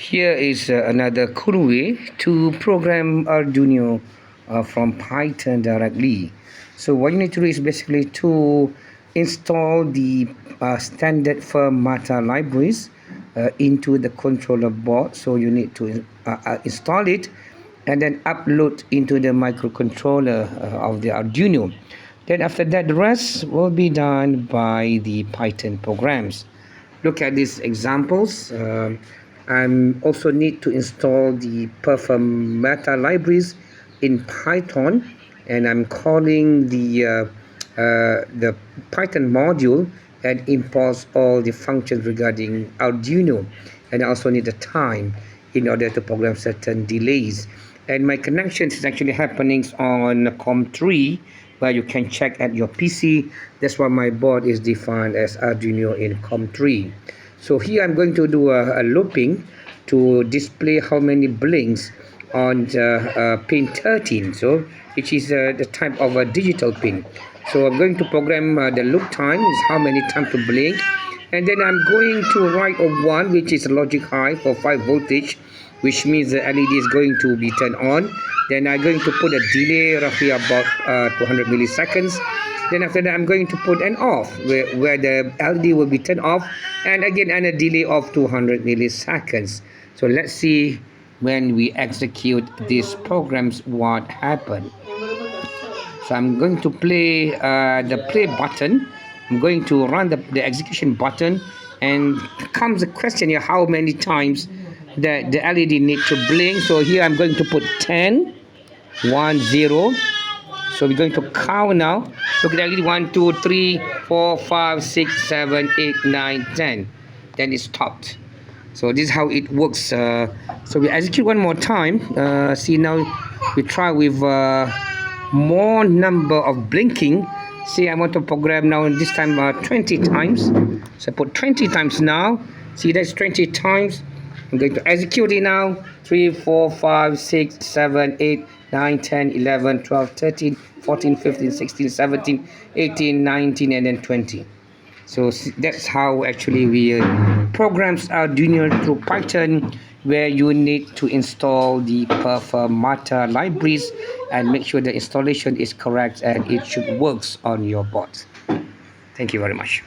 Here is another cool way to program Arduino from Python directly. So what you need to do is basically to install the standard PYFIRMATA libraries into the controller board. So you need to install it and then upload into the microcontroller of the Arduino. Then after that, the rest will be done by the Python programs. Look at these examples. I also need to install the PYFIRMATA libraries in Python, and I'm calling the Python module and imports all the functions regarding Arduino, and I also need the time in order to program certain delays. And my connection is actually happening on COM3, where you can check at your PC. That's why my board is defined as Arduino in COM3. So here I'm going to do a looping to display how many blinks on the pin 13, so which is the type of a digital pin. So I'm going to program the loop time is how many times to blink, and then I'm going to write a 1, which is logic high for 5 voltage, which means the LED is going to be turned on. Then I'm going to put a delay roughly about 200 milliseconds. Then after that, I'm going to put an off where the LED will be turned off, and again and a delay of 200 milliseconds. So let's see when we execute these programs what happened. So I'm going to play the play button. I'm going to run the execution button, and comes the question here, how many times the LED need to blink. So here I'm going to put 10, 1, 0. So we're going to count now. Look at the LED, 1, 2, 3, 4, 5, 6, 7, 8, 9, 10. Then it stopped. So this is how it works. So we execute one more time. See, now we try with more number of blinking. See, I want to program now this time 20 times. So I put 20 times now. See, that's 20 times. I'm going to execute it now. 3, 4, 5, 6, 7, 8, 9, 10, 11, 12, 13, 14, 15, 16, 17, 18, 19, and then 20. So that's how actually we programs Arduino through Python, where you need to install the PYFIRMATA libraries and make sure the installation is correct and it should work on your board. Thank you very much.